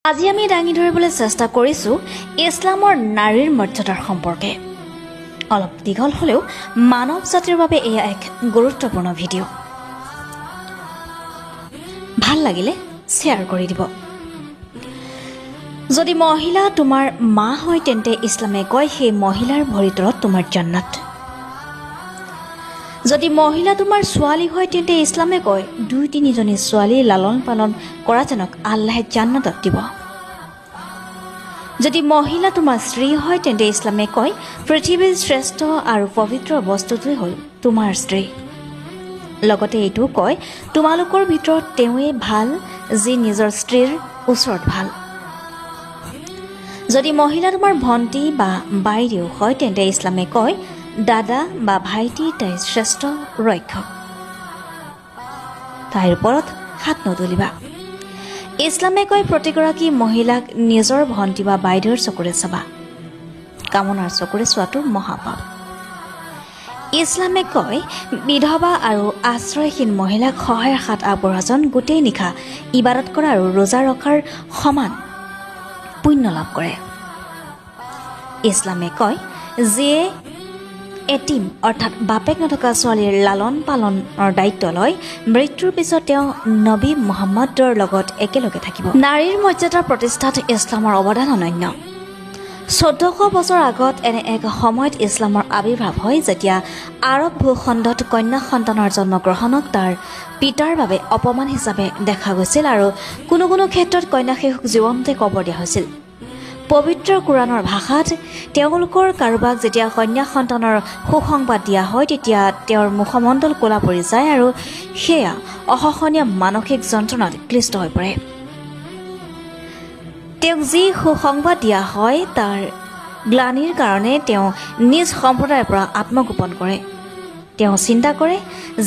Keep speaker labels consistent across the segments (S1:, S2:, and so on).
S1: আজি আমি দাঙি ধৰিবলৈ চেষ্টা কৰিছো ইছলামৰ নাৰীৰ মৰ্যাদাৰ সম্পৰ্কে। অলপ দীঘল হলেও মানৱ জাতিৰ বাবে এয়া এক গুৰুত্বপূৰ্ণ ভিডিঅ'। ভাল লাগিলে শ্বেয়াৰ কৰি দিব। যদি মহিলা তোমাৰ মা হয় তেন্তে ইছলামে কয় সেই মহিলাৰ ভৰিৰ তলত তোমাৰ জান্নাত। যদি মহিলা তোমাৰ ছোৱালী হয় তেন্তে ইছলামে কয় 2-3জনী ছোৱালী লালন পালন কৰাজনক আল্লাহে জান্নাতত দিব। যদি মহিলা তোমাৰ স্ত্ৰী হয় তেন্তে ইছলামে কয় পৃথিৱীৰ শ্ৰেষ্ঠ আৰু পবিত্ৰ বস্তুটোৱেই হ'ল তোমাৰ স্ত্ৰী। লগতে এইটো কয় তোমালোকৰ ভিতৰত তেওঁৱেই ভাল যি নিজৰ স্ত্ৰীৰ ওচৰত ভাল। যদি মহিলা তোমাৰ ভণ্টি বা বাইদেউ হয় তেন্তে ইছলামে কয় দাদা বা ভাইটি তাইৰ শ্ৰেষ্ঠ ৰক্ষক। তাইৰ ওপৰত হাত নতুলিবা। ইছলামে কয় প্ৰতিগৰাকী মহিলাক নিজৰ ভণ্টি বা বাইদেউৰ চকুৰে চাবা। কামনাৰ চকুৰে চোৱাটো মহাপাপ। ইছলামে কয় বিধৱা আৰু আশ্ৰয়হীন মহিলাক সহায়ৰ হাত আগবঢ়োৱাজন গোটেই নিশা ইবাদত কৰা আৰু ৰোজা ৰখাৰ সমান পুণ্য লাভ কৰে। ইছলামে কয় যিয়ে এটিম অৰ্থাৎ বাপেক নথকা ছোৱালীৰ লালন পালনৰ দায়িত্ব লয় মৃত্যুৰ পিছত তেওঁ নবী মুহাম্মদৰ লগত একেলগে থাকিব। নাৰীৰ মৰ্যাদা প্ৰতিষ্ঠাত ইছলামৰ অৱদান অনন্য। 1400 বছৰ আগত এনে এক সময়ত ইছলামৰ আবিৰ্ভাৱ হয় যেতিয়া আৰৱ ভূখণ্ডত কন্যা সন্তানৰ জন্মগ্ৰহণক তাৰ পিতাৰ বাবে অপমান হিচাপে দেখা গৈছিল আৰু কোনো কোনো ক্ষেত্ৰত কন্যা শিশুক জীৱনতে কবৰ দিয়া হৈছিল। পবিত্ৰ কোৰাণৰ ভাষাত তেওঁলোকৰ কাৰোবাক যেতিয়া কন্যা সন্তানৰ সুসংবাদ দিয়া হয় তেতিয়া তেওঁৰ মুখমণ্ডল ক'লা পৰি যায় আৰু সেয়া অসহনীয় মানসিক যন্ত্ৰণাত ক্লিষ্ট হৈ পৰে। তেওঁক যি সুসংবাদ দিয়া হয় তাৰ গ্লানিৰ কাৰণে তেওঁ নিজ সম্প্ৰদায়ৰ পৰা আত্মগোপন কৰে। তেওঁ চিন্তা কৰে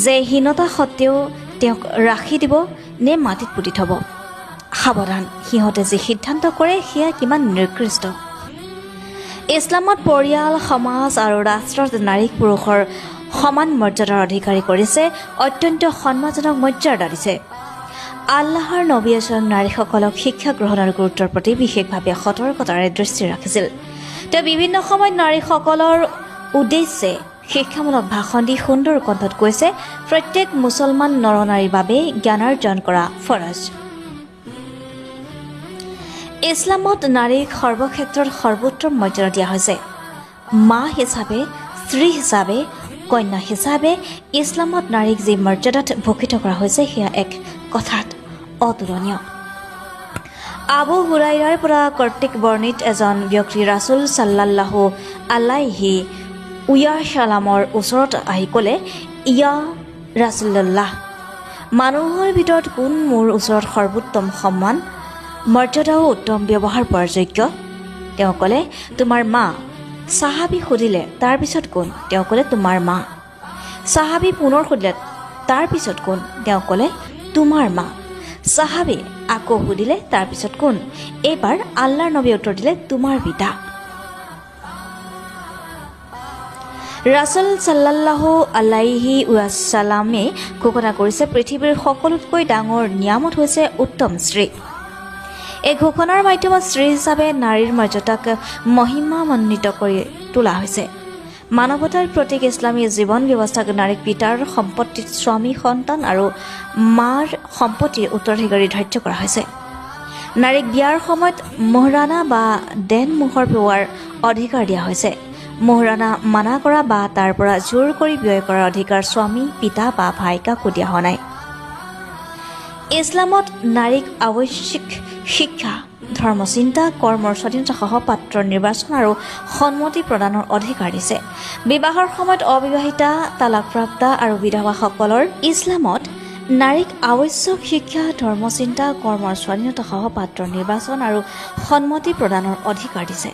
S1: যে হীনতা সত্ত্বেও তেওঁক ৰাখি দিব নে মাটিত পুতি থব। সাৱধান, সিহঁতে যি সিদ্ধান্ত কৰে সেয়া কিমান নিকৃষ্ট। ইছলামত পৰিয়াল, সমাজ আৰু ৰাষ্ট্ৰত নাৰীক পুৰুষৰ সমান মৰ্যাদাৰ অধিকাৰী কৰিছে, অত্যন্ত সন্মানজনক মৰ্যাদা দিছে। আল্লাহৰ নবীয়ে স্বয়ং নাৰীসকলক শিক্ষা গ্ৰহণৰ গুৰুত্বৰ প্ৰতি বিশেষভাৱে সতৰ্কতাৰে দৃষ্টি ৰাখিছিল। তেওঁ বিভিন্ন সময়ত নাৰীসকলৰ উদ্দেশ্যে শিক্ষামূলক ভাষণ দি সুন্দৰ কণ্ঠত কৈছে প্ৰত্যেক মুছলমান নৰনাৰীৰ বাবে জ্ঞানাৰ্জন কৰা ফৰজ। ইছলামত নাৰীক সৰ্বক্ষেত্ৰত সৰ্বোত্তম মৰ্যাদা দিয়া হৈছে। মা হিচাপে, স্ত্ৰী হিচাপে, কন্যা হিচাপে ইছলামত নাৰীক যি মৰ্যাদাত ভূষিত কৰা হৈছে সেয়া এক কথাত অতুলনীয়। আবু হুৰাইৰাৰ পৰা কৰ্তৃক বৰ্ণিত এজন ব্যক্তি ৰাছুল সাল্লাল্লাহু আলাইহি ওয়াসাল্লামৰ ওচৰত আহি ক'লে ইয়া ৰাছুলুল্লাহ, মানুহৰ ভিতৰত কোন মোৰ ওচৰত সৰ্বোত্তম সন্মান মৰ্যাদা ও উত্তম ব্যৱহাৰ পোৱাৰ যোগ্য? তেওঁ ক'লে তোমাৰ মা। সাহাবী সুধিলে তাৰপিছত কোন? তেওঁ ক'লে তোমাৰ মা। সাহাবী পুনৰ সুধিলে তাৰপিছত কোন? তেওঁ ক'লে তোমাৰ মা। সাহাবী আকৌ সুধিলে তাৰপিছত কোন? এইবাৰ আল্লাহৰ নবীয়ে উত্তৰ দিলে তোমাৰ পিতা। ৰাছুল সাল্লাল্লাহু আলাইহি ওয়াসাল্লামে ঘোষণা কৰিছে পৃথিৱীৰ সকলোতকৈ ডাঙৰ নিয়ামত হৈছে উত্তম স্ত্ৰী। এই ঘোষণাৰ মাধ্যমত স্ত্ৰী হিচাপে নাৰীৰ মৰ্যাদাক মহিমান্বিত কৰি তোলা হৈছে। মানৱতাৰ প্ৰতীক ইছলামী জীৱন ব্যৱস্থাক নাৰীক পিতাৰ সম্পত্তিত স্বামী, সন্তান আৰু মাৰ সম্পত্তিৰ উত্তৰাধিকাৰী ধাৰ্য কৰা হৈছে। নাৰীক বিয়াৰ সময়ত মোহৰানা বা দেন মোহৰ পোৱাৰ অধিকাৰ দিয়া হৈছে। মোহৰানা মানা কৰা বা তাৰ পৰা জোৰ কৰি ব্যয় কৰাৰ অধিকাৰ স্বামী, পিতা বা ভাই কাকো দিয়া হোৱা নাই। ইছলামত নাৰীক আৱশ্যিক শিক্ষা, ধৰ্মচিন্তা, কৰ্মৰ স্বাধীনতা সহ পাত্ৰৰ নিৰ্বাচন আৰু সন্মতি প্ৰদানৰ অধিকাৰ দিছে। বিবাহৰ সময়ত অবিবাহিতা, তালাকপ্ৰাপ্তা আৰু বিধৱাসকলৰ ইছলামত নাৰীক আৱশ্যক শিক্ষা, ধৰ্মচিন্তা, কৰ্মৰ স্বাধীনতা সহ পাত্ৰৰ নিৰ্বাচন আৰু সন্মতি প্ৰদানৰ অধিকাৰ দিছে।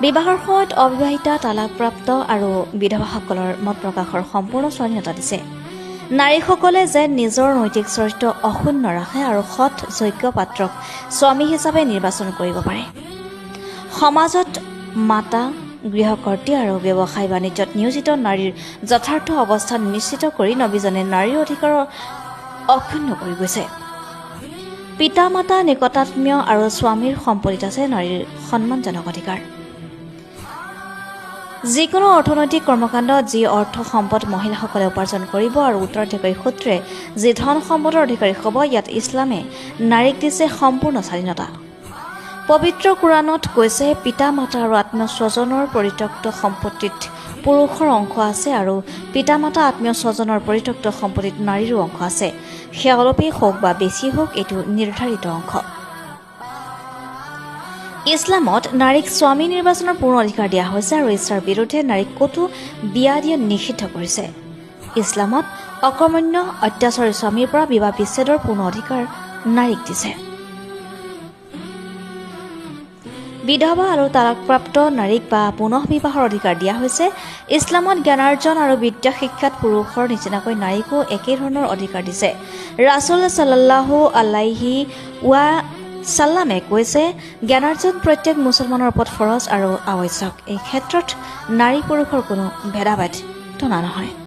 S1: বিবাহৰ সময়ত অবিবাহিতা, তালাকপ্ৰাপ্ত আৰু বিধৱাসকলৰ মত প্ৰকাশৰ সম্পূৰ্ণ স্বাধীনতা দিছে। নাৰীসকলে যে নিজৰ নৈতিক চৰিত্ৰ অক্ষুণ্ণ ৰাখে আৰু সৎ যোগ্য পাত্ৰক স্বামী হিচাপে নিৰ্বাচন কৰিব পাৰে। সমাজত মাতা, গৃহকৰ্ত্ৰী আৰু ব্যৱসায় বাণিজ্যত নিয়োজিত নাৰীৰ যথাৰ্থ অৱস্থান নিশ্চিত কৰি নবীজনে নাৰীৰ অধিকাৰৰ অক্ষুণ্ণ কৰি গৈছে। পিতা মাতা নিকটাত্মীয় আৰু স্বামীৰ সম্পত্তিত আছে নাৰীৰ সন্মানজনক অধিকাৰ যিকোনো অৰ্থনৈতিক কৰ্মকাণ্ডত যি অৰ্থ সম্পদ মহিলাসকলে উপাৰ্জন কৰিব আৰু উত্তৰাধিকাৰী সূত্ৰে যি ধন সম্পদৰ অধিকাৰী হ'ব ইয়াত ইছলামে নাৰীক দিছে সম্পূৰ্ণ স্বাধীনতা পবিত্ৰ কোৰাণত কৈছে পিতা মাতা আৰু আত্মীয় স্বজনৰ পৰিত্যক্ত সম্পত্তিত পুৰুষৰ অংশ আছে আৰু পিতা মাতা আত্মীয় স্বজনৰ পৰিত্যক্ত সম্পত্তিত নাৰীৰো অংশ আছে সেয়া অলপেই হওক বা বেছি হওক এইটো নিৰ্ধাৰিত অংশ ইছলামত নাৰীক স্বামী নিৰ্বাচনৰ পূৰ্ণ অধিকাৰ দিয়া হৈছে আৰু ইচ্ছাৰ বিৰুদ্ধে নাৰীক ক'তো বিয়া দিয়া নিষিদ্ধ কৰিছে ইছলামত অকৰ্মণ্য অত্যাচাৰী স্বামীৰ পৰা বিবাহ বিচ্ছেদৰ পূৰ্ণ অধিকাৰ নাৰীক দিছে বিধৱা আৰু তালাকপ্ৰাপ্ত নাৰীক বা পুনঃ বিবাহৰ অধিকাৰ দিয়া হৈছে ইছলামত জ্ঞানাৰ্জন আৰু বিদ্যা শিক্ষাত পুৰুষৰ নিচিনাকৈ নাৰীকো একে ধৰণৰ অধিকাৰ দিছে ৰাছুল সাল্লাল্লাহু আলাইহি ৱা সাল্লামে কৈছে জ্ঞানাৰ্জন প্ৰত্যেক মুছলমানৰ ওপৰত ফৰজ আৰু আৱশ্যক এই ক্ষেত্ৰত নাৰী পুৰুষৰ কোনো ভেদাভেদ টনা নহয়